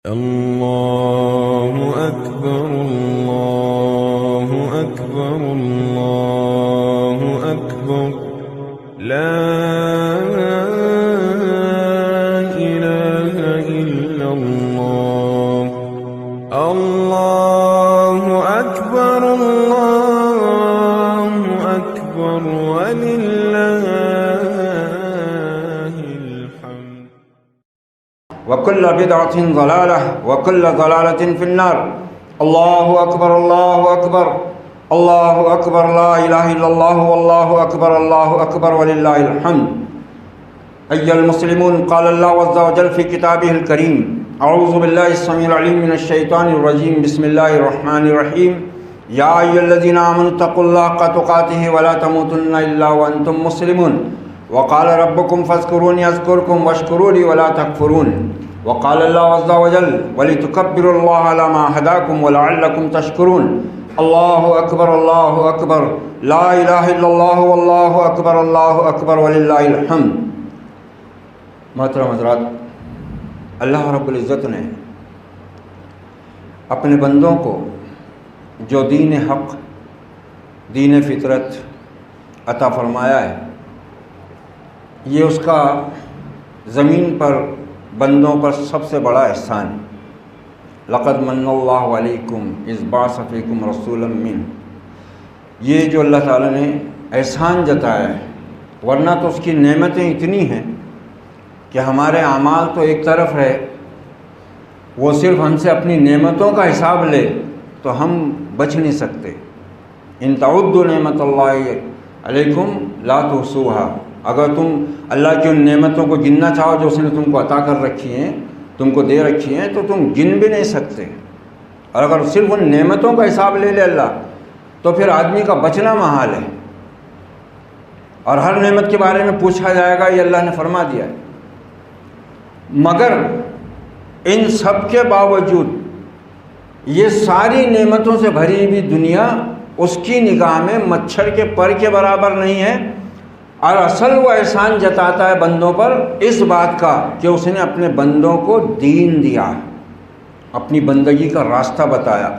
اللہ اکبر اللہ اکبر اللہ اکبر لا الہ الا اللہ اللہ اکبر وللہ الحمد وكل بدعة ضلالة وكل ضلالة في النار. الله أكبر الله أكبر الله أكبر لا إله إلا الله والله أكبر الله أكبر ولله الحمد. أيها المسلمون، قال الله عز وجل في كتابه الكريم: أعوذ بالله السميع العليم من الشيطان الرجيم، بسم الله الرحمن الرحيم. يا أيها الذين آمنوا اتقوا الله حق تقاته ولا تموتن إلا وأنتم مسلمون. وقال ربكم فاذكروني أذكركم واشكروا لي ولا تكفرون. وقال الله عز وجل: ولتكبروا الله على ما هداكم ولعلكم تشكرون. الله أكبر الله أكبر لا إله إلا الله والله أكبر الله أكبر ولله الحمد. محترم حضرات، اللہ رب العزت نے اپنے بندوں کو جو دین حق، دین فطرت عطا فرمایا ہے، یہ اس کا زمین پر بندوں پر سب سے بڑا احسان ہے. لقد من اللہ علیکم اذ بعث فیکم رسولا منکم. یہ جو اللہ تعالیٰ نے احسان جتایا ہے، ورنہ تو اس کی نعمتیں اتنی ہیں کہ ہمارے اعمال تو ایک طرف ہے، وہ صرف ہم سے اپنی نعمتوں کا حساب لے تو ہم بچ نہیں سکتے. ان تعدوا نعمت اللہ علیکم لا تحصوها. اگر تم اللہ کی ان نعمتوں کو گننا چاہو جو اس نے تم کو عطا کر رکھی ہیں، تم کو دے رکھی ہیں، تو تم گن بھی نہیں سکتے. اور اگر صرف ان نعمتوں کا حساب لے لے اللہ، تو پھر آدمی کا بچنا محال ہے، اور ہر نعمت کے بارے میں پوچھا جائے گا، یہ اللہ نے فرما دیا ہے. مگر ان سب کے باوجود یہ ساری نعمتوں سے بھری ہوئی دنیا اس کی نگاہ میں مچھر کے پر کے برابر نہیں ہے. اور اصل وہ احسان جتاتا ہے بندوں پر اس بات کا کہ اس نے اپنے بندوں کو دین دیا، اپنی بندگی کا راستہ بتایا،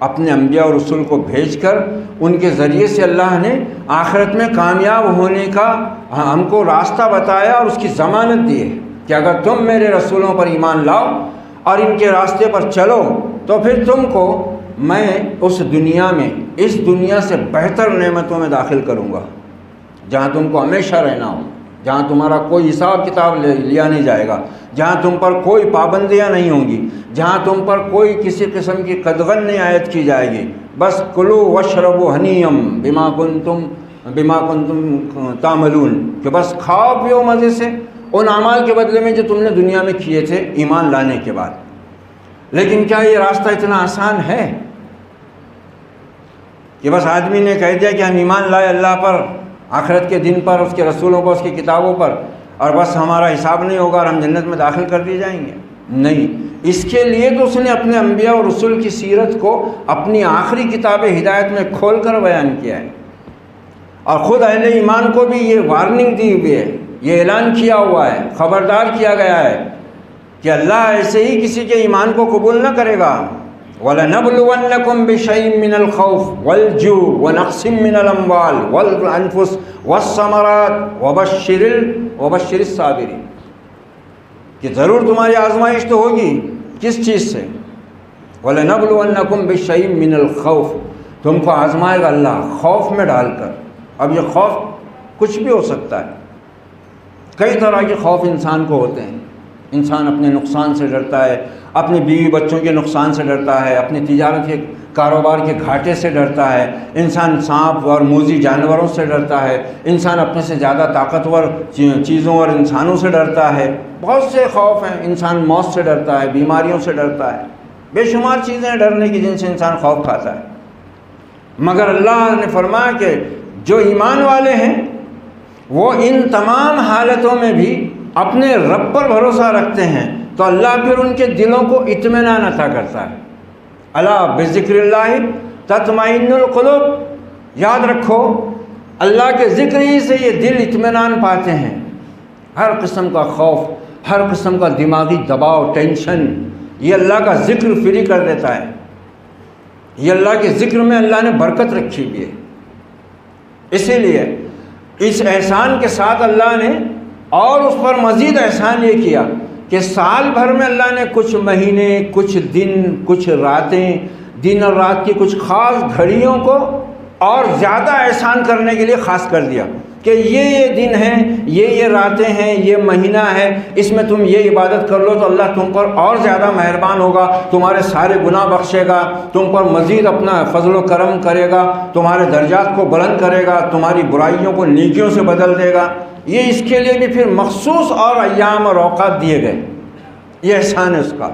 اپنے انبیاء اور رسول کو بھیج کر ان کے ذریعے سے اللہ نے آخرت میں کامیاب ہونے کا ہم کو راستہ بتایا اور اس کی ضمانت دی ہے کہ اگر تم میرے رسولوں پر ایمان لاؤ اور ان کے راستے پر چلو تو پھر تم کو میں اس دنیا میں، اس دنیا سے بہتر نعمتوں میں داخل کروں گا، جہاں تم کو ہمیشہ رہنا ہو، جہاں تمہارا کوئی حساب کتاب لیا نہیں جائے گا، جہاں تم پر کوئی پابندیاں نہیں ہوں گی، جہاں تم پر کوئی کسی قسم کی قدغن نہیں عائد کی جائے گی. بس کلوا واشربوا ہنیئا بما کنتم تعملون، کہ بس کھاؤ پیو مزے سے ان اعمال کے بدلے میں جو تم نے دنیا میں کیے تھے ایمان لانے کے بعد. لیکن کیا یہ راستہ اتنا آسان ہے کہ بس آدمی نے کہہ دیا کہ ہم ایمان لائے اللہ پر، آخرت کے دن پر، اس کے رسولوں پر، اس کی کتابوں پر، اور بس ہمارا حساب نہیں ہوگا اور ہم جنت میں داخل کر دیے جائیں گے؟ نہیں. اس کے لیے تو اس نے اپنے انبیاء اور رسول کی سیرت کو اپنی آخری کتاب ہدایت میں کھول کر بیان کیا ہے، اور خود اہل ایمان کو بھی یہ وارننگ دی ہوئی ہے، یہ اعلان کیا ہوا ہے، خبردار کیا گیا ہے کہ اللہ ایسے ہی کسی کے ایمان کو قبول نہ کرے گا. وَلَنَبْلُوَنَّكُمْ بِشَيْءٍ مِّنَ الْخَوْفِ وَالْجُوعِ وَنَقْصٍ مِّنَ الْأَمْوَالِ وَالْأَنفُسِ وَالثَّمَرَاتِ وَبَشِّرِ الصَّابِرِينَ. کہ ضرور تمہاری آزمائش تو ہوگی. کس چیز سے؟ وَلَنَبْلُوَنَّكُمْ بِشَيْءٍ مِّنَ الْخَوْفِ. تم کو آزمائے گا اللہ خوف میں ڈال کر. اب یہ خوف کچھ بھی ہو سکتا ہے، کئی طرح کے خوف انسان کو ہوتے ہیں. انسان اپنے نقصان سے ڈرتا ہے، اپنے بیوی بچوں کے نقصان سے ڈرتا ہے، اپنی تجارت کے کاروبار کے گھاٹے سے ڈرتا ہے، انسان سانپ اور موذی جانوروں سے ڈرتا ہے، انسان اپنے سے زیادہ طاقتور چیزوں اور انسانوں سے ڈرتا ہے. بہت سے خوف ہیں. انسان موت سے ڈرتا ہے، بیماریوں سے ڈرتا ہے، بے شمار چیزیں ہیں ڈرنے کی جن سے انسان خوف کھاتا ہے. مگر اللہ نے فرمایا کہ جو ایمان والے ہیں وہ ان تمام حالتوں میں بھی اپنے رب پر بھروسہ رکھتے ہیں تو اللہ پھر ان کے دلوں کو اطمینان عطا کرتا ہے. الا بذکر اللہ تطمئن القلوب. یاد رکھو اللہ کے ذکر ہی سے یہ دل اطمینان پاتے ہیں. ہر قسم کا خوف، ہر قسم کا دماغی دباؤ، ٹینشن، یہ اللہ کا ذکر فری کر دیتا ہے، یہ اللہ کے ذکر میں اللہ نے برکت رکھی ہوئی ہے۔ اسی لیے اس احسان کے ساتھ اللہ نے اور اس پر مزید احسان یہ کیا کہ سال بھر میں اللہ نے کچھ مہینے، کچھ دن، کچھ راتیں، دن اور رات کی کچھ خاص گھڑیوں کو اور زیادہ احسان کرنے کے لیے خاص کر دیا کہ یہ دن ہیں، یہ راتیں ہیں، یہ مہینہ ہے، اس میں تم یہ عبادت کر لو تو اللہ تم پر اور زیادہ مہربان ہوگا، تمہارے سارے گناہ بخشے گا، تم پر مزید اپنا فضل و کرم کرے گا، تمہارے درجات کو بلند کرے گا، تمہاری برائیوں کو نیکیوں سے بدل دے گا۔ یہ اس کے لیے بھی پھر مخصوص اور ایام اور اوقات دیے گئے، یہ احسان ہے اس کا۔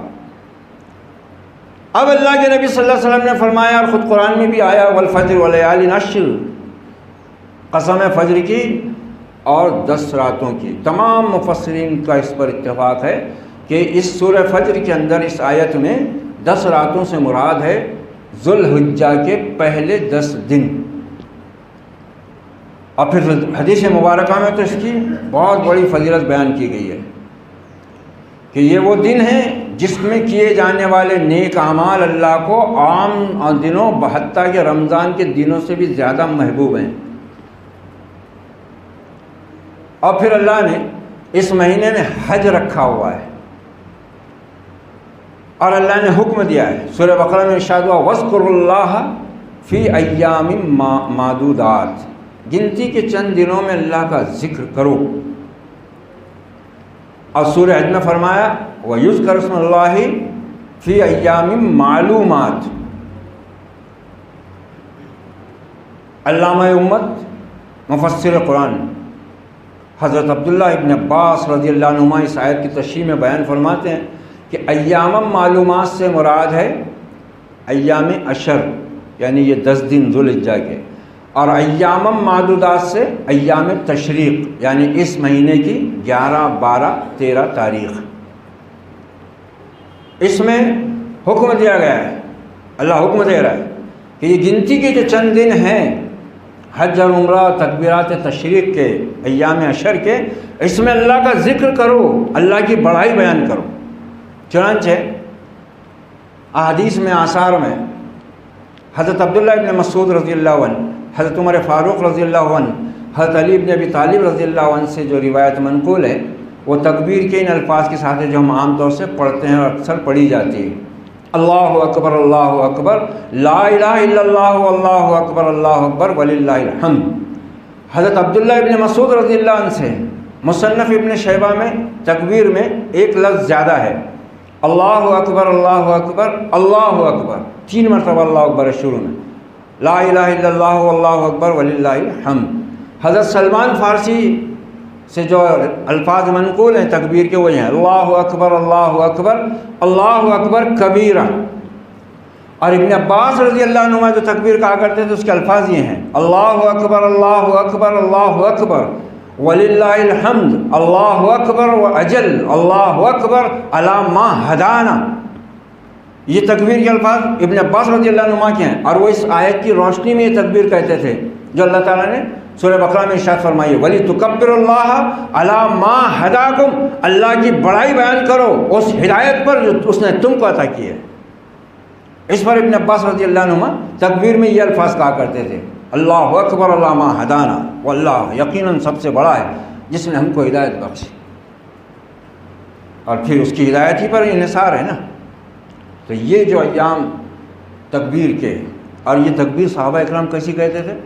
اب اللہ کے نبی صلی اللہ علیہ وسلم نے فرمایا، اور خود قرآن میں بھی آیا، والفجر ولیال عشر، قسم ہے فجر کی اور 10 راتوں کی۔ تمام مفسرین کا اس پر اتفاق ہے کہ اس سورہ فجر کے اندر اس آیت میں 10 راتوں سے مراد ہے ذو الحجہ کے پہلے 10 دن۔ اور پھر حدیث مبارکہ میں تو اس کی بہت بڑی فضیلت بیان کی گئی ہے کہ یہ وہ دن ہیں جس میں کیے جانے والے نیک اعمال اللہ کو عام دنوں حتیٰ کہ رمضان کے دنوں سے بھی زیادہ محبوب ہیں۔ اور پھر اللہ نے اس مہینے میں حج رکھا ہوا ہے اور اللہ نے حکم دیا ہے، سورہ بقرہ میں ارشاد ہوا، وَاذْكُرُوا اللَّهَ فِي أَيَّامٍ مَّعْدُودَاتٍ، گنتی کے چند دنوں میں اللہ کا ذکر کرو۔ اور سورہ حج میں فرمایا وَيُذْكَرُ اسْمُ اللَّهِ فِي أَيَّامٍ مَّعْلُومَاتٍ۔ علامہ امت مفسر قرآن حضرت عبداللہ ابن عباس رضی اللہ عنہما اس آیت کی تشریح میں بیان فرماتے ہیں کہ ایام معلومات سے مراد ہے ایام عشر، یعنی یہ 10 دن ذو الحجہ کے، اور ایام معدودات سے ایام تشریق، یعنی اس مہینے کی 11، 12، 13 تاریخ۔ اس میں حکم دیا گیا ہے، اللہ حکم دے رہا ہے کہ یہ گنتی کے جو چند دن ہیں حج اور عمرہ، تکبیرات تشریق کے، ایام عشر کے، اس میں اللہ کا ذکر کرو، اللہ کی بڑائی بیان کرو۔ چنانچہ احادیث میں، آثار میں حضرت عبداللہ ابن مسعود رضی اللہ عنہ، حضرت عمر فاروق رضی اللہ عنہ، حضرت علی ابن ابی طالب رضی اللہ عنہ سے جو روایت منقول ہے وہ تکبیر کے ان الفاظ کے ساتھ ہے جو ہم عام طور سے پڑھتے ہیں اور اکثر پڑھی جاتی ہے، اللہ اکبر اللہ اکبر، لا الہ الا اللہ واللہ اکبر اللہ اکبر وللہ الحمد۔ حضرت عبداللہ ابن مسعود رضی اللہ عنہ سے مصنف ابن شیبہ میں تکبیر میں ایک لفظ زیادہ ہے، اللہ اکبر اللہ اکبر اللہ اکبر، 3 مرتبہ اللہ اکبر ہے شروع میں، لا الہ الا اللہ واللہ اکبر وللہ الحمد۔ حضرت سلمان فارسی سے جو الفاظ منقول ہیں تکبیر کے وہ ہیں، اللہ اکبر اللہ اکبر کبیرہ۔ اور ابن عباس رضی اللہ عنہ جو تکبیر کہا کرتے تھے اس کے الفاظ یہ ہیں، اللہ اکبر اللہ اکبر وللہ الحمد، اللہ اکبر و اجل، اللہ اکبر علی ما ہدانا۔ یہ تکبیر کے الفاظ ابن عباس رضی اللہ عنہ کے ہیں، اور وہ اس آیت کی روشنی میں یہ تکبیر کہتے تھے جو اللہ تعالیٰ نے سورہ بقرہ میں ارشاد فرمائی، وَلِتُكَبِّرُ اللَّهَ عَلَى مَا هَدَاكُمْ، اللہ کی بڑائی بیان کرو اس ہدایت پر جو اس نے تم کو عطا کی ہے۔ اس پر ابن عباس رضی اللہ عنہ تکبیر میں یہ الفاظ کہا کرتے تھے، اللہ اکبر اللہ ما ہدانا، واللہ یقیناً سب سے بڑا ہے جس نے ہم کو ہدایت بخشی۔ اور پھر اس کی ہدایت ہی پر انحصار ہے نا۔ تو یہ جو ایام تکبیر کے، اور یہ تکبیر صحابہ اکرام کیسی کہتے تھے؟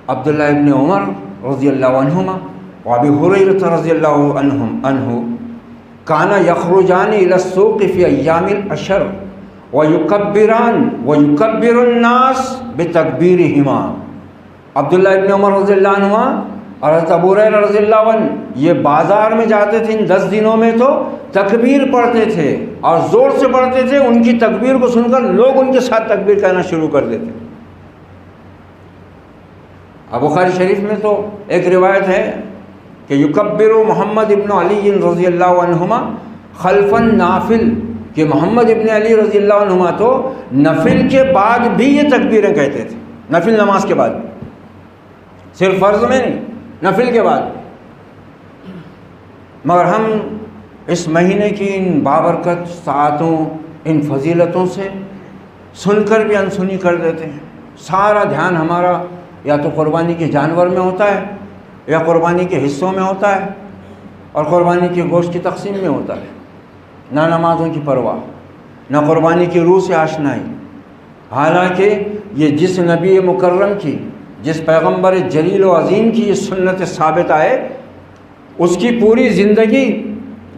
عبداللہ ابن عمر رضی اللہ عنہما و ابی ہریرہ رضی اللہ عنہ کانا یخرجان الی السوق فی ایام العشر ویکبر الناس بتکبیرہما۔ عبداللہ ابن عمر رضی اللہ عنہ اور حضرت ابو ہریرہ رضی اللہ عنہ یہ بازار میں جاتے تھے ان 10 دنوں میں تو تکبیر پڑھتے تھے اور زور سے پڑھتے تھے، ان کی تکبیر کو سن کر لوگ ان کے ساتھ تکبیر کہنا شروع کر دیتے۔ اب بخاری شریف میں تو ایک روایت ہے کہ یکبر محمد ابن علی رضی اللہ عنہما خلف النافل، کہ محمد ابن علی رضی اللہ عنہما تو نفل کے بعد بھی یہ تکبیریں کہتے تھے، نفل نماز کے بعد، صرف فرض میں نہیں، نفل کے بعد۔ مگر ہم اس مہینے کی ان بابرکت ساعتوں، ان فضیلتوں سے سن کر بھی انسنی کر دیتے ہیں۔ سارا دھیان ہمارا یا تو قربانی کے جانور میں ہوتا ہے، یا قربانی کے حصوں میں ہوتا ہے، اور قربانی کے گوشت کی تقسیم میں ہوتا ہے۔ نہ نمازوں کی پرواہ، نہ قربانی کی روح سے آشنائی۔ حالانکہ یہ جس نبی مکرم کی، جس پیغمبر جلیل و عظیم کی یہ سنت ثابت آئے، اس کی پوری زندگی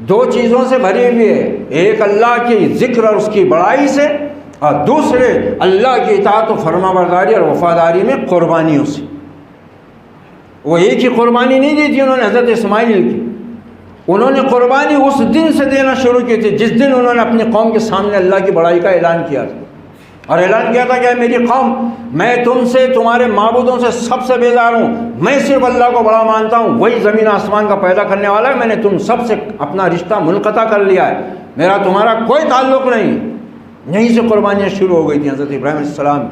دو چیزوں سے بھری ہوئی ہے، ایک اللہ کی ذکر اور اس کی بڑائی سے، اور دوسرے اللہ کی اطاعت و فرما برداری اور وفاداری میں قربانیوں سے۔ وہ ایک ہی قربانی نہیں دی تھی انہوں نے حضرت اسماعیل کی، انہوں نے قربانی اس دن سے دینا شروع کی تھی جس دن انہوں نے اپنی قوم کے سامنے اللہ کی بڑائی کا اعلان کیا تھا، اور اعلان کیا تھا کہ میری قوم، میں تم سے، تمہارے معبودوں سے سب سے بیزار ہوں، میں صرف اللہ کو بڑا مانتا ہوں، وہی زمین آسمان کا پیدا کرنے والا ہے، میں نے تم سب سے اپنا رشتہ منقطع کر لیا ہے، میرا تمہارا کوئی تعلق نہیں۔ یہیں سے قربانیاں شروع ہو گئی تھیں۔ حضرت ابراہیم علیہ السلام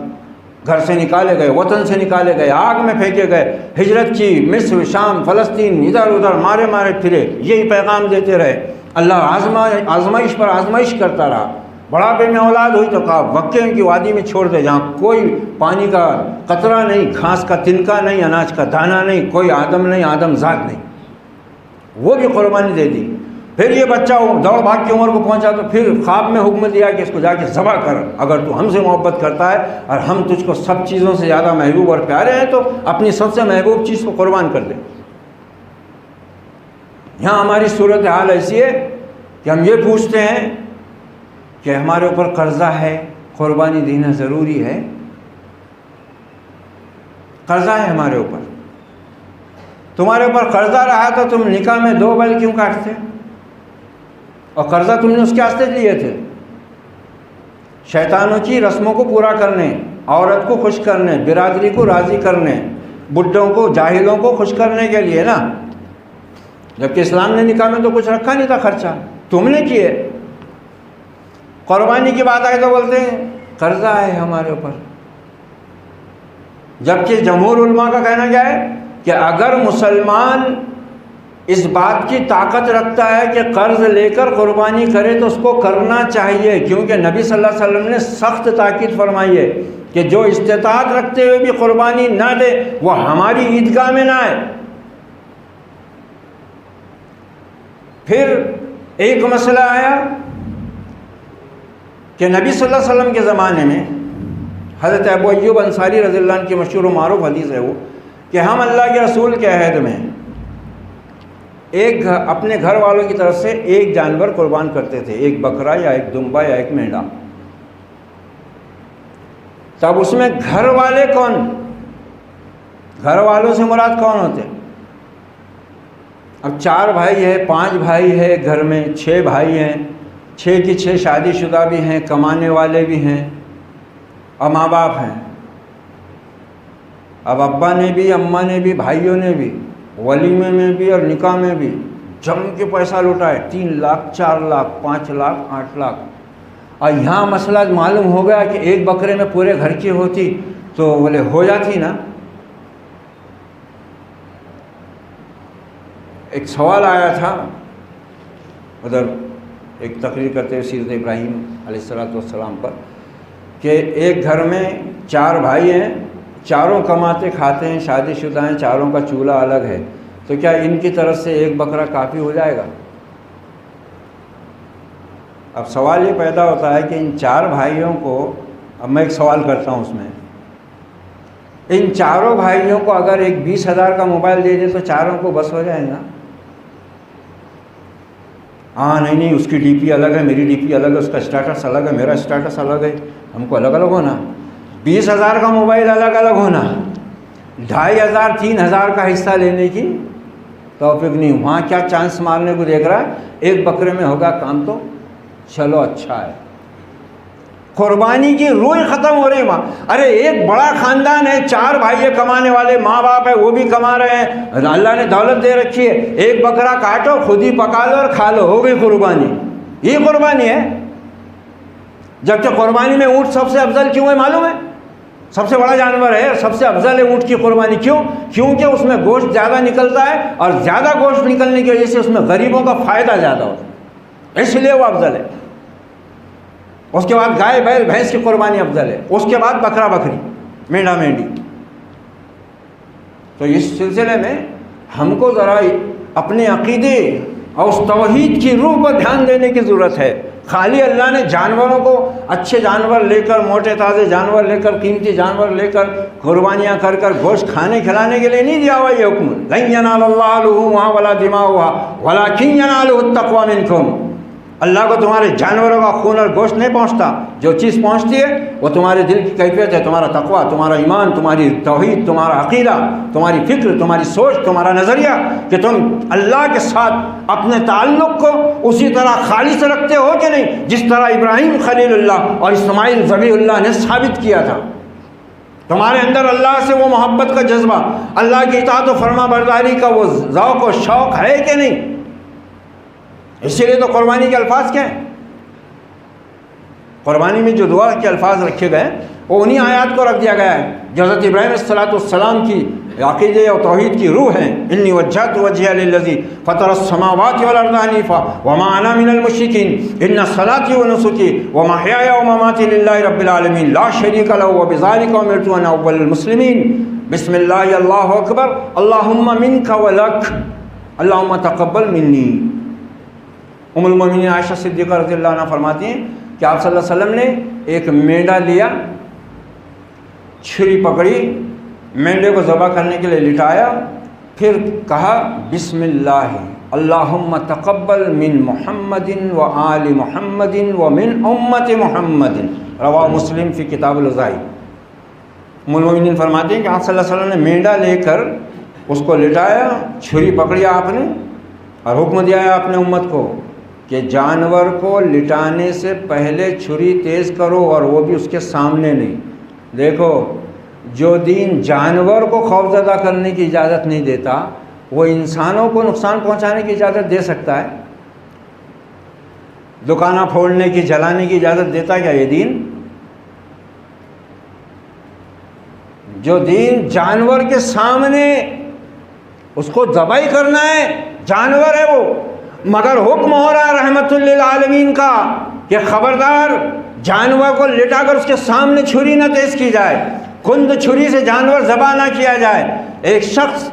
گھر سے نکالے گئے، وطن سے نکالے گئے، آگ میں پھینکے گئے، ہجرت کی، مصر، شام، فلسطین، ادھر ادھر مارے مارے پھرے، یہی پیغام دیتے رہے۔ اللہ آزمائش پر آزمائش کرتا رہا۔ بڑھاپے میں اولاد ہوئی تو کہا وقے کی وادی میں چھوڑ دے، جہاں کوئی پانی کا قطرہ نہیں، گھاس کا تنکا نہیں، اناج کا دانہ نہیں، کوئی آدم نہیں، آدم ذات نہیں، وہ بھی قربانی دے دی۔ پھر یہ بچہ دوڑ بھاگ کی عمر کو پہنچا تو پھر خواب میں حکم دیا کہ اس کو جا کے ذبح کر، اگر تو ہم سے محبت کرتا ہے اور ہم تجھ کو سب چیزوں سے زیادہ محبوب اور پیارے ہیں تو اپنی سب سے محبوب چیز کو قربان کر دے۔ یہاں ہماری صورتحال ایسی ہے کہ ہم یہ پوچھتے ہیں کہ ہمارے اوپر قرضہ ہے، قربانی دینا ضروری ہے؟ قرضہ ہے ہمارے اوپر، تمہارے اوپر قرضہ رہا تو تم نکاح میں 2 بیل کیوں کاٹتے؟ اور قرضہ تم نے اس کے واسطے لیے تھے، شیطانوں کی رسموں کو پورا کرنے، عورت کو خوش کرنے، برادری کو راضی کرنے، بڈھوں کو، جاہلوں کو خوش کرنے کے لیے نا، جبکہ اسلام نے نکاح میں تو کچھ رکھا نہیں تھا خرچہ، تم نے کیے۔ قربانی کی بات آئے تو بولتے ہیں قرضہ ہے ہمارے اوپر، جبکہ جمہور علماء کا کہنا کیا ہے کہ اگر مسلمان اس بات کی طاقت رکھتا ہے کہ قرض لے کر قربانی کرے تو اس کو کرنا چاہیے، کیونکہ نبی صلی اللہ علیہ وسلم نے سخت تاکید فرمائی ہے کہ جو استطاعت رکھتے ہوئے بھی قربانی نہ دے وہ ہماری عیدگاہ میں نہ آئے۔ پھر ایک مسئلہ آیا کہ نبی صلی اللہ علیہ وسلم کے زمانے میں حضرت ابو ایوب انصاری رضی اللہ عنہ کی مشہور و معروف حدیث ہے وہ کہ ہم اللہ کے رسول کے عہد میں اپنے گھر والوں کی طرف سے ایک جانور قربان کرتے تھے، ایک بکرا یا ایک دمبا یا ایک مینڈا۔ تب اس میں گھر والے کون؟ گھر والوں سے مراد کون ہوتے؟ اب 4 بھائی ہے، 5 بھائی ہے گھر میں، 6 بھائی ہیں، 6 کی 6 شادی شدہ بھی ہیں، کمانے والے بھی ہیں، اور ماں باپ ہیں۔ اب ابا نے بھی، اماں نے بھی، بھائیوں نے بھی، ولیمے میں بھی اور نکاح میں بھی جم کے پیسہ لوٹائے، 3 لاکھ، 4 لاکھ، 5 لاکھ، 8 لاکھ۔ اور یہاں مسئلہ معلوم ہو گیا کہ ایک بکرے میں پورے گھر کی ہوتی تو بولے ہو جاتی نا۔ ایک سوال آیا تھا ادھر ایک تقریر کرتے ہوئے سیرت ابراہیم علیہ السلام پر کہ ایک گھر میں 4 بھائی ہیں، چاروں کماتے کھاتے ہیں، شادی شدہ ہیں، چاروں کا چولہا الگ ہے، تو کیا ان کی طرف سے ایک بکرا کافی ہو جائے گا؟ اب سوال یہ پیدا ہوتا ہے کہ ان 4 بھائیوں کو، اب میں ایک سوال کرتا ہوں اس میں، ان چاروں بھائیوں کو اگر ایک 20,000 کا موبائل دے دے تو چاروں کو بس ہو جائے گا؟ ہاں نہیں، اس کی ڈی پی الگ ہے، میری ڈی پی الگ ہے، اس کا اسٹیٹس الگ ہے، میرا اسٹیٹس الگ ہے، ہم کو الگ الگ ہونا۔ 20,000 کا موبائل الگ الگ ہونا، 2,500 3,000 کا حصہ لینے کی توفیق نہیں۔ وہاں کیا چانس مارنے کو دیکھ رہا ہے؟ ایک بکرے میں ہوگا کام تو چلو اچھا ہے۔ قربانی کی روح ختم ہو رہی وہاں۔ ارے ایک بڑا خاندان ہے، 4 بھائی کمانے والے، ماں باپ ہے وہ بھی کما رہے ہیں، اللہ نے دولت دے رکھی ہے، ایک بکرا کاٹو، خود ہی پکا لو اور کھا لو، ہو گئی قربانی۔ یہ قربانی ہے؟ جبکہ قربانی میں اونٹ سب سے افضل کیوں ہے معلوم ہے؟ سب سے بڑا جانور ہے، سب سے افضل ہے اونٹ کی قربانی۔ کیوں؟ کیونکہ اس میں گوشت زیادہ نکلتا ہے، اور زیادہ گوشت نکلنے کی وجہ سے اس میں غریبوں کا فائدہ زیادہ ہوتا ہے۔ اس لیے وہ افضل ہے. اس کے بعد گائے بیل بھینس کی قربانی افضل ہے. اس کے بعد بکرا بکری مینڈا مینڈی. تو اس سلسلے میں ہم کو ذرا اپنے عقیدے اور اس توحید کی روح پر دھیان دینے کی ضرورت ہے. خالی اللہ نے جانوروں کو اچھے جانور لے کر، موٹے تازے جانور لے کر، قیمتی جانور لے کر قربانیاں کر کر گوشت کھانے کھلانے کے لیے نہیں دیا ہوا یہ حکم. لن ینال اللہ لحومها ولا دماؤها ولکن ینالہ التقوی منکم. اللہ کو تمہارے جانوروں کا خون اور گوشت نہیں پہنچتا. جو چیز پہنچتی ہے وہ تمہارے دل کی کیفیت ہے، تمہارا تقویٰ، تمہارا ایمان، تمہاری توحید، تمہارا عقیدہ، تمہاری فکر، تمہاری سوچ، تمہارا نظریہ، کہ تم اللہ کے ساتھ اپنے تعلق کو اسی طرح خالص رکھتے ہو کہ نہیں جس طرح ابراہیم خلیل اللہ اور اسماعیل ذبیح اللہ نے ثابت کیا تھا. تمہارے اندر اللہ سے وہ محبت کا جذبہ، اللہ کی اطاعت و فرما برداری کا وہ ذوق و شوق ہے کہ نہیں. اسی لیے تو قربانی کے الفاظ کیا ہیں؟ قربانی میں جو دعا کے الفاظ رکھے گئے وہ انہی آیات کو رکھ دیا گیا ہے جو حضرت ابراہیم السلام کی عقیدے اور توحید کی روح ہیں. انی وجہت وجہی للذی فطر السماوات والارض حنیفا وما انا من المشرکین ان صلاتی ونسکی ومحیای ومماتی للہ رب العالمین لا شریک لہ وبذلک امرت وانا اول المسلمین. بسم اللہ اللہ اکبر اللہم منک ولک اللہم تقبل منی. ام المومنین عائشہ صدیقہ رضی اللہ عنہ فرماتی ہیں کہ آپ صلی اللہ علیہ وسلم نے ایک مینڈا لیا، چھری پکڑی، مینڈے کو ذبح کرنے کے لیے لٹایا، پھر کہا بسم اللہ اللہم تقبل من محمد و آل محمد و من امت محمد. رواہ مسلم فی کتاب الضحی. ام المومنین فرماتے ہیں کہ آپ صلی اللہ علیہ وسلم نے مینڈا لے کر اس کو لٹایا، چھری پکڑی آپ نے اور حکم دیا ہے اپنے امت کو کہ جانور کو لٹانے سے پہلے چھری تیز کرو، اور وہ بھی اس کے سامنے نہیں. دیکھو، جو دین جانور کو خوفزدہ کرنے کی اجازت نہیں دیتا وہ انسانوں کو نقصان پہنچانے کی اجازت دے سکتا ہے. دکانیں پھوڑنے کی، جلانے کی اجازت دیتا ہے کیا یہ دین؟ جو دین جانور کے سامنے اس کو ذبح کرنا ہے، جانور ہے وہ، مگر حکم ہو رہا ہے رحمت للعالمین کا کہ خبردار جانور کو لٹا کر اس کے سامنے چھری نہ تیز کی جائے، کند چھری سے جانور ذبح نہ کیا جائے. ایک شخص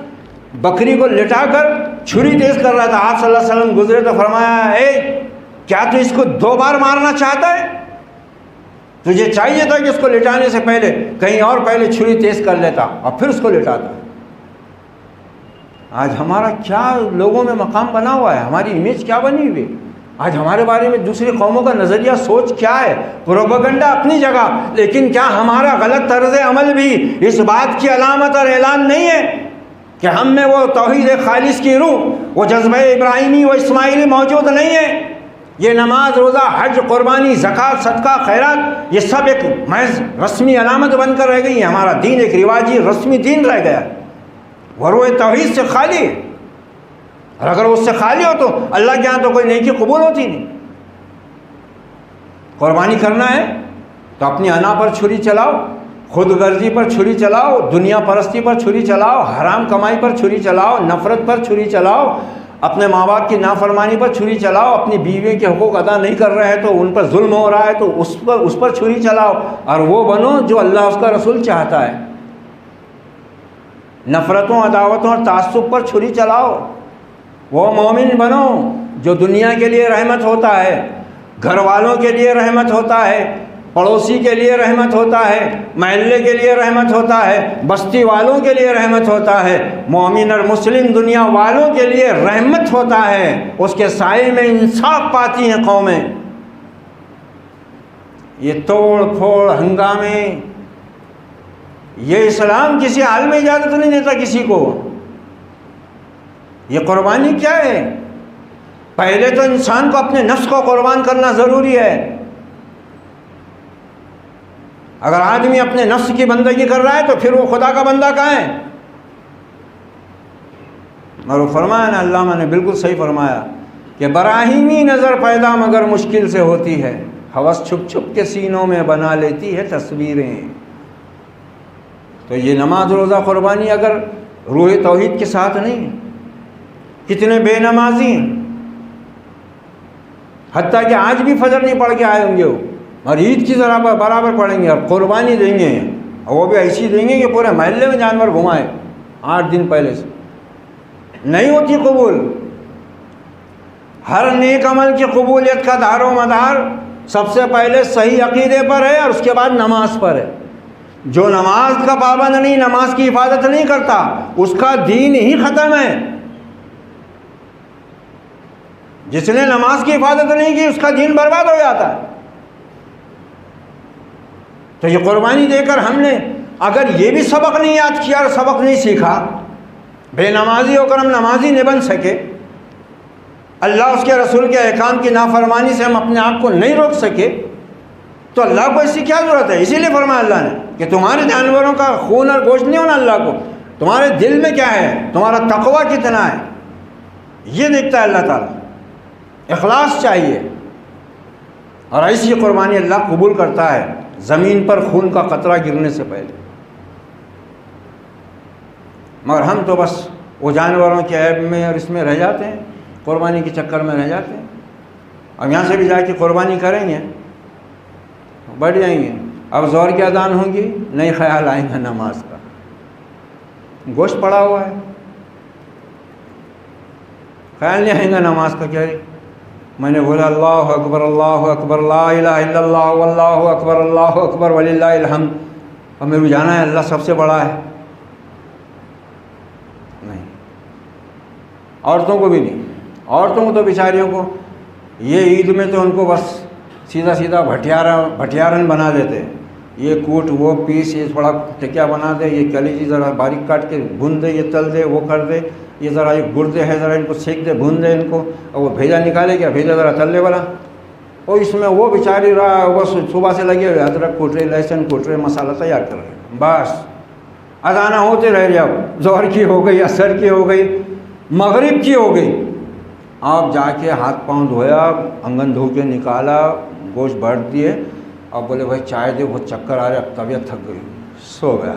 بکری کو لٹا کر چھری تیز کر رہا تھا. آپ صلی اللہ علیہ وسلم گزرے تو فرمایا، اے کیا تو اس کو 2 بار مارنا چاہتا ہے؟ تجھے چاہیے تھا کہ اس کو لٹانے سے پہلے کہیں اور پہلے چھری تیز کر لیتا اور پھر اس کو لٹاتا. آج ہمارا کیا لوگوں میں مقام بنا ہوا ہے، ہماری امیج کیا بنی ہوئی ہے. آج ہمارے بارے میں دوسری قوموں کا نظریہ سوچ کیا ہے. پروپیگنڈا اپنی جگہ، لیکن کیا ہمارا غلط طرز عمل بھی اس بات کی علامت اور اعلان نہیں ہے کہ ہم میں وہ توحید خالص کی روح، وہ جذبہ ابراہیمی و اسماعیلی موجود نہیں ہے؟ یہ نماز، روزہ، حج، قربانی، زکوٰۃ، صدقہ، خیرات، یہ سب ایک محض رسمی علامت بن کر رہ گئی ہے. ہمارا دین ایک رواجی رسمی دین رہ گیا، وہ روح توحید سے خالی ہے. اور اگر اس سے خالی ہو تو اللہ کے ہاں تو کوئی نیکی قبول ہوتی نہیں. قربانی کرنا ہے تو اپنی انا پر چھری چلاؤ، خود غرضی پر چھری چلاؤ، دنیا پرستی پر چھری چلاؤ، حرام کمائی پر چھری چلاؤ، نفرت پر چھری چلاؤ، اپنے ماں باپ کی نافرمانی پر چھری چلاؤ، اپنی بیوی کے حقوق ادا نہیں کر رہے ہیں تو ان پر ظلم ہو رہا ہے تو اس پر چھری چلاؤ، اور وہ بنو جو اللہ اس کا رسول چاہتا ہے. نفرتوں، عداوتوں اور تعصب پر چھری چلاؤ. وہ مومن بنو جو دنیا کے لیے رحمت ہوتا ہے، گھر والوں کے لیے رحمت ہوتا ہے، پڑوسی کے لیے رحمت ہوتا ہے، محلے کے لیے رحمت ہوتا ہے، بستی والوں کے لیے رحمت ہوتا ہے. مومن اور مسلم دنیا والوں کے لیے رحمت ہوتا ہے. اس کے سائے میں انصاف پاتی ہیں قومیں. یہ توڑ پھوڑ، ہنگامے، یہ اسلام کسی حال میں اجازت نہیں دیتا کسی کو. یہ قربانی کیا ہے؟ پہلے تو انسان کو اپنے نفس کو قربان کرنا ضروری ہے. اگر آدمی اپنے نفس کی بندگی کر رہا ہے تو پھر وہ خدا کا بندہ کہاں ہے؟ اور وہ فرمایا نا، علامہ نے بالکل صحیح فرمایا کہ براہیمی نظر پیدا مگر مشکل سے ہوتی ہے، ہوس چھپ چھپ کے سینوں میں بنا لیتی ہے تصویریں. تو یہ نماز، روزہ، قربانی اگر روح توحید کے ساتھ نہیں، کتنے بے نمازی ہیں. حتیٰ کہ آج بھی فجر نہیں پڑھ کے آئے ہوں گے وہ، اور عید کی ذرا برابر پڑھیں گے اور قربانی دیں گے، اور وہ بھی ایسی دیں گے کہ پورے محلے میں جانور گھمائے 8 دن پہلے سے۔ نہیں ہوتی قبول۔ ہر نیک عمل کی قبولیت کا دار و مدار سب سے پہلے صحیح عقیدے پر ہے اور اس کے بعد نماز پر ہے۔ جو نماز کا پابند نہیں، نماز کی حفاظت نہیں کرتا، اس کا دین ہی ختم ہے۔ جس نے نماز کی حفاظت نہیں کی، اس کا دین برباد ہو جاتا ہے۔ تو یہ قربانی دے کر ہم نے اگر یہ بھی سبق نہیں یاد کیا اور سبق نہیں سیکھا، بے نمازی ہو کر ہم نمازی نہیں بن سکے، اللہ اس کے رسول کے احکام کی نافرمانی سے ہم اپنے آپ کو نہیں روک سکے، تو اللہ کو اس کی کیا ضرورت ہے؟ اسی لیے فرمایا اللہ نے کہ تمہارے جانوروں کا خون اور گوشت نہیں ہونا اللہ کو، تمہارے دل میں کیا ہے، تمہارا تقوی کتنا ہے، یہ دیکھتا ہے اللہ تعالیٰ۔ اخلاص چاہیے، اور ایسی قربانی اللہ قبول کرتا ہے زمین پر خون کا قطرہ گرنے سے پہلے۔ مگر ہم تو بس وہ جانوروں کے عیب میں اور اس میں رہ جاتے ہیں، قربانی کے چکر میں رہ جاتے ہیں۔ اب یہاں سے بھی جا کے قربانی کریں گے، بڑھ جائیں گے، اب زور کی اذان ہوں گی، نہیں خیال آئیں گا نماز کا، گوشت پڑا ہوا ہے، خیال نہیں آئیں گا نماز کا، کیا ہے میں نے بولا اللہ اکبر لا الہ الا اللہ واللہ اکبر وللہ الحمد، اور میرے کو جانا ہے اللہ سب سے بڑا ہے، نہیں۔ عورتوں کو بھی نہیں، عورتوں کو تو بیچاریوں کو یہ عید میں تو ان کو بس سیدھا بھٹیارن بنا دیتے ہیں، یہ کوٹ وہ پیس، یہ تھوڑا ٹکیا بنا دے، یہ کلیجی ذرا باریک کاٹ کے بھون دے، یہ تل دے، وہ کر دے، یہ ذرا یہ گردے ہے ذرا ان کو سیک دے، بھون دے ان کو، اور وہ بھیجا نکالے کیا، بھیجا ذرا تلنے والا، اور اس میں وہ بیچاری رہا بس صبح سے لگے ہوئے، ادرک کوٹ رہے، لہسن کوٹ رہے، مسالہ تیار کر رہے، بس اذانہ ہوتے رہ گیا، ظہر کی ہو گئی، عصر کی ہو گئی، مغرب کی ہو گئی، آپ جا کے ہاتھ پاؤں دھویا، انگن دھو کے نکالا، گوشت بھر دیے، اب بولے بھائی چائے دے، بہت چکر آ رہے، اب طبیعت تھک گئی، سو گیا،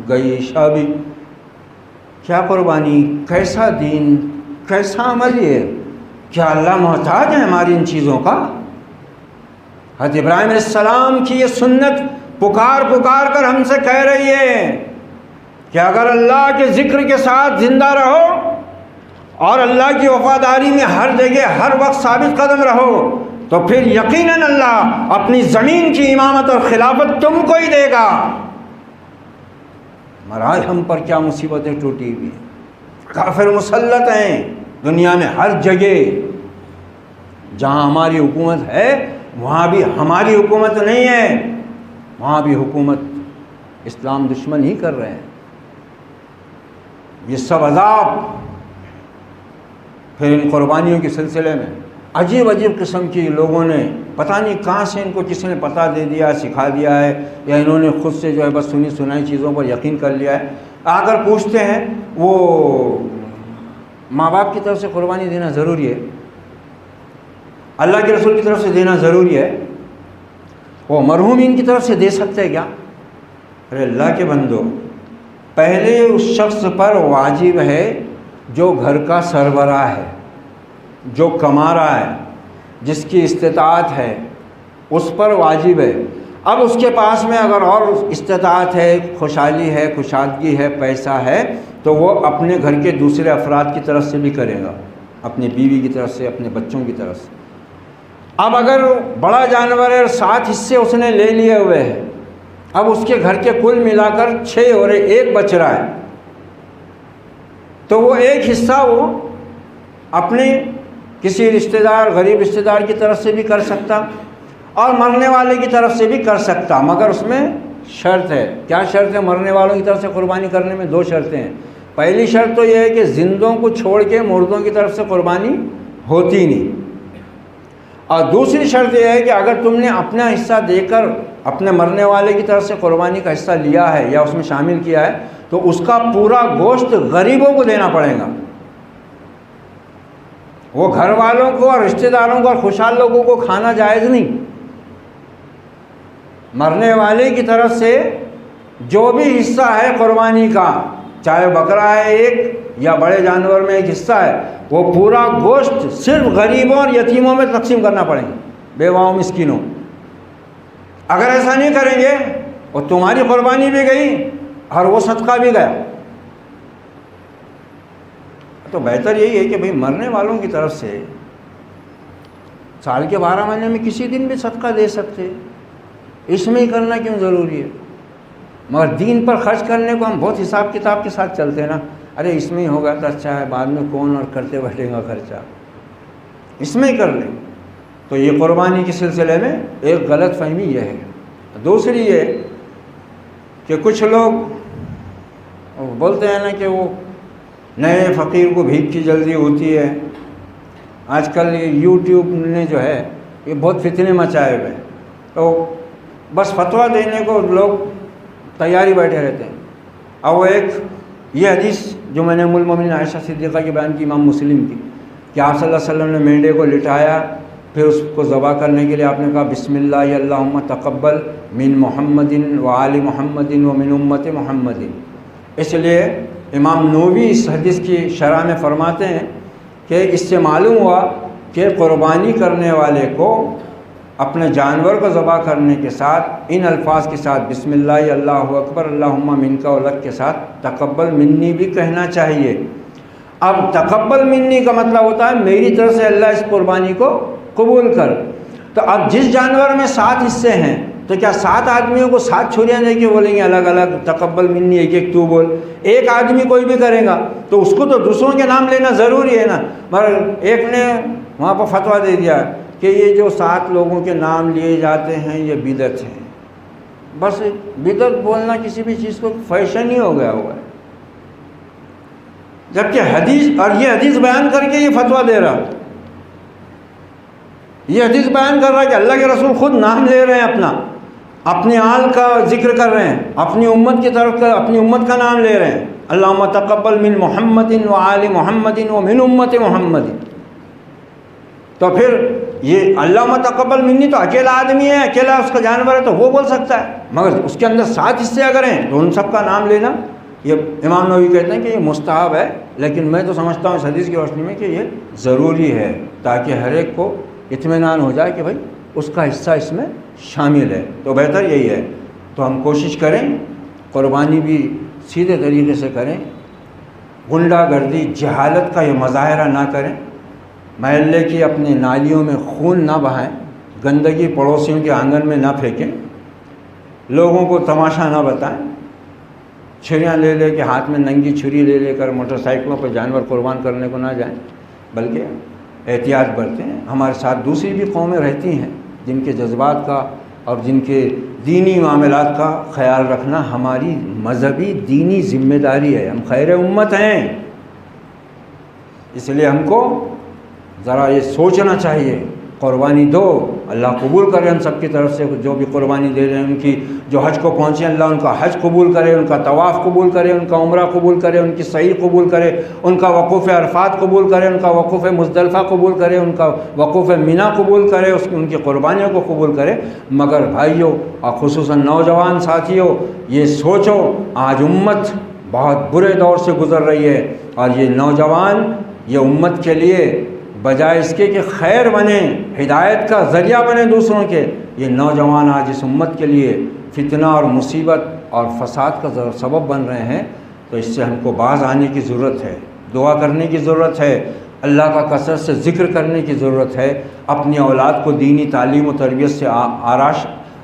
گئی عشاء بھی۔ کیا قربانی، کیسا دین، کیسا عمل یہ، کیا اللہ محتاج ہے ہماری ان چیزوں کا؟ حضرت ابراہیم علیہ السلام کی یہ سنت پکار کر ہم سے کہہ رہی ہے کہ اگر اللہ کے ذکر کے ساتھ زندہ رہو اور اللہ کی وفاداری میں ہر جگہ ہر وقت ثابت قدم رہو، تو پھر یقیناً اللہ اپنی زمین کی امامت اور خلافت تم کو ہی دے گا۔ مگر آج ہم پر کیا مصیبتیں ٹوٹی ہوئی ہیں، کافر مسلط ہیں دنیا میں ہر جگہ، جہاں ہماری حکومت ہے وہاں بھی ہماری حکومت نہیں ہے، وہاں بھی حکومت اسلام دشمن ہی کر رہے ہیں۔ یہ سب عذاب پھر ان قربانیوں کے سلسلے میں عجیب قسم کی لوگوں نے پتہ نہیں کہاں سے ان کو کسی نے پتہ دے دیا، سکھا دیا ہے، یا انہوں نے خود سے جو ہے بس سنی سنائی چیزوں پر یقین کر لیا ہے۔ آ کر پوچھتے ہیں وہ ماں باپ کی طرف سے قربانی دینا ضروری ہے، اللہ کے رسول کی طرف سے دینا ضروری ہے، وہ مرحومین کی طرف سے دے سکتے ہیں کیا؟ ارے اللہ کے بندو، پہلے اس شخص پر واجب ہے جو گھر کا سربراہ ہے، جو کما رہا ہے، جس کی استطاعت ہے، اس پر واجب ہے۔ اب اس کے پاس میں اگر اور استطاعت ہے، خوشحالی ہے، کشادگی ہے، پیسہ ہے، تو وہ اپنے گھر کے دوسرے افراد کی طرف سے بھی کرے گا، اپنی بیوی کی طرف سے، اپنے بچوں کی طرف سے۔ اب اگر بڑا جانور ہے اور 7 حصے اس نے لے لیے ہوئے ہیں، اب اس کے گھر کے کل ملا کر 6 اور 1 بچ رہا ہے، تو وہ 1 حصہ وہ اپنے کسی رشتہ دار، غریب رشتہ دار کی طرف سے بھی کر سکتا اور مرنے والے کی طرف سے بھی کر سکتا، مگر اس میں شرط ہے۔ کیا شرط ہے؟ مرنے والوں کی طرف سے قربانی کرنے میں 2 شرطیں ہیں۔ پہلی شرط تو یہ ہے کہ زندوں کو چھوڑ کے مردوں کی طرف سے قربانی ہوتی نہیں، اور دوسری شرط یہ ہے کہ اگر تم نے اپنا حصہ دے کر اپنے مرنے والے کی طرف سے قربانی کا حصہ لیا ہے یا اس میں شامل کیا ہے، تو اس کا پورا گوشت غریبوں کو دینا پڑے گا۔ وہ گھر والوں کو اور رشتہ داروں کو اور خوشحال لوگوں کو کھانا جائز نہیں۔ مرنے والے کی طرف سے جو بھی حصہ ہے قربانی کا، چاہے بکرا ہے 1 یا بڑے جانور میں ایک حصہ ہے، وہ پورا گوشت صرف غریبوں اور یتیموں میں تقسیم کرنا پڑیں گے، بیواؤں مسکینوں۔ اگر ایسا نہیں کریں گے اور تمہاری قربانی بھی گئی اور وہ صدقہ بھی گیا۔ تو بہتر یہی ہے کہ بھئی مرنے والوں کی طرف سے سال کے 12 مہینے میں کسی دن بھی صدقہ دے سکتے، اس میں ہی کرنا کیوں ضروری ہے؟ مگر دین پر خرچ کرنے کو ہم بہت حساب کتاب کے ساتھ چلتے ہیں نا، ارے اس میں ہی ہوگا تو اچھا ہے، بعد میں کون اور کرتے بیٹھے گا خرچہ، اس میں ہی کر لیں۔ تو یہ قربانی کے سلسلے میں ایک غلط فہمی یہ ہے۔ دوسری یہ کہ کچھ لوگ بولتے ہیں نا کہ وہ نئے فقیر کو بھیک کی جلدی ہوتی ہے۔ آج کل یہ یوٹیوب نے جو ہے یہ بہت فتنے مچائے ہوئے ہیں، تو بس فتویٰ دینے کو لوگ تیاری بیٹھے رہتے ہیں۔ اور وہ ایک یہ حدیث جو میں نے ام المومنین عائشہ صدیقہ کی بیان کی امام مسلم کی، کہ آپ صلی اللہ علیہ وسلم نے مینڈے کو لٹایا، پھر اس کو ذبح کرنے کے لیے آپ نے کہا بسم اللہ اللہم تقبل من محمد و آل محمد و من امت محمد۔ اس لیے امام نووی اس حدیث کی شرح میں فرماتے ہیں کہ اس سے معلوم ہوا کہ قربانی کرنے والے کو اپنے جانور کو ذبح کرنے کے ساتھ ان الفاظ کے ساتھ بسم اللہ اللہ اکبر اللہم منک و لک کے ساتھ تقبل منی بھی کہنا چاہیے۔ اب تقبل منی کا مطلب ہوتا ہے میری طرف سے اللہ اس قربانی کو قبول کر۔ تو اب جس جانور میں 7 حصے ہیں تو کیا 7 آدمیوں کو 7 چھریاں دے کے بولیں گے الگ الگ تقبل منی ایک ایک تو بول؟ ایک آدمی کوئی بھی کرے گا تو اس کو تو دوسروں کے نام لینا ضروری ہے نا، مگر ایک نے وہاں پر فتویٰ دے دیا کہ یہ جو 7 لوگوں کے نام لیے جاتے ہیں یہ بدعت ہے۔ بس بدعت بولنا کسی بھی چیز کو فیشن ہی ہو گیا ہوا ہے، جبکہ حدیث اور یہ حدیث بیان کر کے یہ فتویٰ دے رہا، یہ حدیث بیان کر رہا ہے کہ اللہ کے رسول خود نام لے رہے ہیں، اپنے آل کا ذکر کر رہے ہیں، اپنی امت کی طرف کا اپنی امت کا نام لے رہے ہیں، اللہم تقبل من محمد و آل محمد و من امت محمد۔ تو پھر یہ اللہم تقبل منی تو اکیلا آدمی ہے، اکیلا اس کا جانور ہے تو وہ بول سکتا ہے، مگر اس کے اندر 7 حصے اگر ہیں تو ان سب کا نام لینا، یہ امام نووی کہتے ہیں کہ یہ مستحب ہے، لیکن میں تو سمجھتا ہوں اس حدیث کی روشنی میں کہ یہ ضروری ہے تاکہ ہر ایک کو اطمینان ہو جائے کہ بھائی اس کا حصہ اس میں شامل ہے۔ تو بہتر یہی ہے، تو ہم کوشش کریں قربانی بھی سیدھے طریقے سے کریں، غنڈہ گردی جہالت کا یہ مظاہرہ نہ کریں، محلے کی اپنے نالیوں میں خون نہ بہائیں، گندگی پڑوسیوں کے آنگن میں نہ پھینکیں، لوگوں کو تماشا نہ بتائیں، چھریاں لے لے کے ہاتھ میں ننگی چھری لے لے کر موٹر سائیکلوں پر جانور قربان کرنے کو نہ جائیں، بلکہ احتیاط برتیں۔ ہمارے ساتھ دوسری بھی قومیں رہتی ہیں جن کے جذبات کا اور جن کے دینی معاملات کا خیال رکھنا ہماری مذہبی دینی ذمہ داری ہے، ہم خیر امت ہیں، اس لیے ہم کو ذرا یہ سوچنا چاہیے، قربانی دو، اللہ قبول کرے ہم سب کی طرف سے جو بھی قربانی دے رہے ہیں، ان کی جو حج کو پہنچے اللہ ان کا حج قبول کرے، ان کا طواف قبول کرے، ان کا عمرہ قبول کرے، ان کی صحیح قبول کرے، ان کا وقوف عرفات قبول کرے، ان کا وقوف مزدلفہ قبول کرے، ان کا وقوف منی قبول کرے، ان کی قربانیوں کو قبول کرے۔ مگر بھائیوں اور خصوصاً نوجوان ساتھیوں، یہ سوچو آج امت بہت برے دور سے گزر رہی ہے، اور یہ نوجوان یہ امت کے لیے بجائے اس کے کہ خیر بنے، ہدایت کا ذریعہ بنے دوسروں کے، یہ نوجوان آج اس امت کے لیے فتنہ اور مصیبت اور فساد کا سبب بن رہے ہیں۔ تو اس سے ہم کو باز آنے کی ضرورت ہے، دعا کرنے کی ضرورت ہے، اللہ کا کثرت سے ذکر کرنے کی ضرورت ہے، اپنی اولاد کو دینی تعلیم و تربیت سے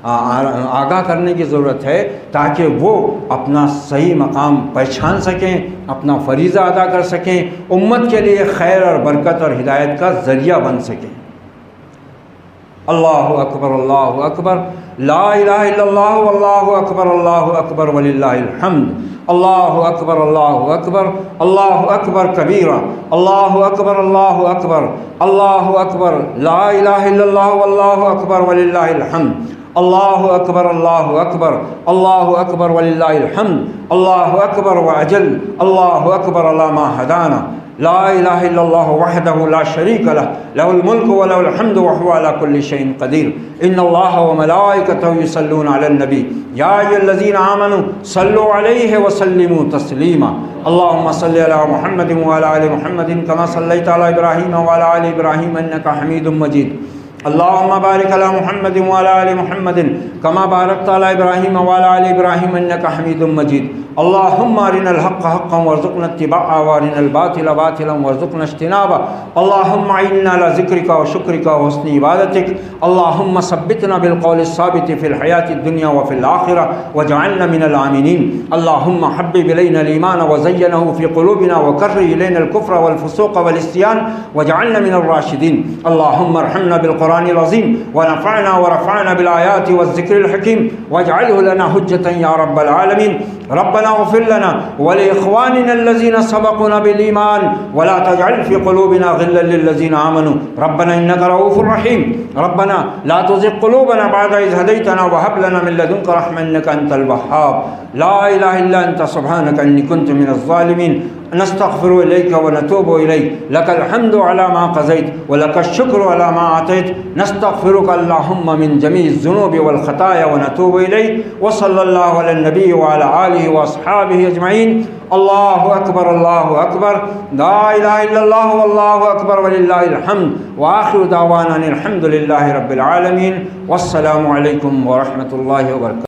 آگاہ کرنے کی ضرورت ہے تاکہ وہ اپنا صحیح مقام پہچان سکیں، اپنا فریضہ ادا کر سکیں، امت کے لیے خیر اور برکت اور ہدایت کا ذریعہ بن سکیں۔ اللہ اکبر اللہ اکبر، لا الہ الا اللہ واللہ اکبر اللہ اکبر وللہ الحمد، اللہ اکبر اللہ اکبر، اللہ اکبر کبیرہ، اللہ اکبر اللہ اکبر، اللہ اکبر، لا الہ الا اللہ واللہ اکبر وللہ الحمد، اللہ اکبر اللہ اکبر، اللہ اکبر وللہ الحمد، اللہ اکبر وعجل، اللہ اکبر علی ما ہدانا، لا الہ الا اللہ وحدہ لا شریک لہ لہ الملک و لہ الحمد وہو علی کل شیء قدیر ان اللہ وملائکتہ یصلون علی النبی یا ایھا الذین آمنوا صلوا علیہ وسلموا تسلیما اللہم صل علی محمد وعلی آل محمد کما صلیت علی ابراہیم وعلی آل ابراہیم انک حمید مجید اللہم بارک علی محمد وعلی آل محمد کما بارکت علی ابراہیم وعلی آل ابراہیم انک حمید مجید اللہم ارنا الحق حقا وارزقنا اتباعہ وارنا الباطل باطلا وارزقنا اجتنابہ اللہم اعنا علی ذکرک وشکرک وحسن عبادتک اللہم ثبتنا بالقول الثابت فی الحیاة الدنیا وفی الآخرہ واجعلنا من العاملین اللہم حبب الینا الایمان وزینہ فی قلوبنا وکرہ الینا الکفر والفسوق والعصیان واجعلنا من الراشدین اللہم ارحمنا بالقرآن العظیم ونفعنا ورفعنا بالآیات والذکر الحکیم واجعلہ لنا حجتا یا رب العالمین ربنا اغفر لنا ولإخواننا الذين سبقونا بالإيمان ولا تجعل في قلوبنا غلا للذين آمنوا ربنا إنك رؤوف رحيم ربنا لا تزغ قلوبنا بعد إذ هديتنا وهب لنا من لدنك رحمة إنك أنت الوهاب لا إله إلا أنت سبحانك إني كنت من الظالمين نستغفر إليك ونتوب إليك لك الحمد على ما قضيت ولك الشكر على ما أعطيت نستغفرك اللهم من جميع الذنوب والخطايا ونتوب إليك وصلى الله على النبي وعلى آله وأصحابه أجمعين الله أكبر لا إله إلا الله والله أكبر ولله الحمد وآخر دعوانا الحمد لله رب العالمين والسلام عليكم ورحمة الله وبركاته.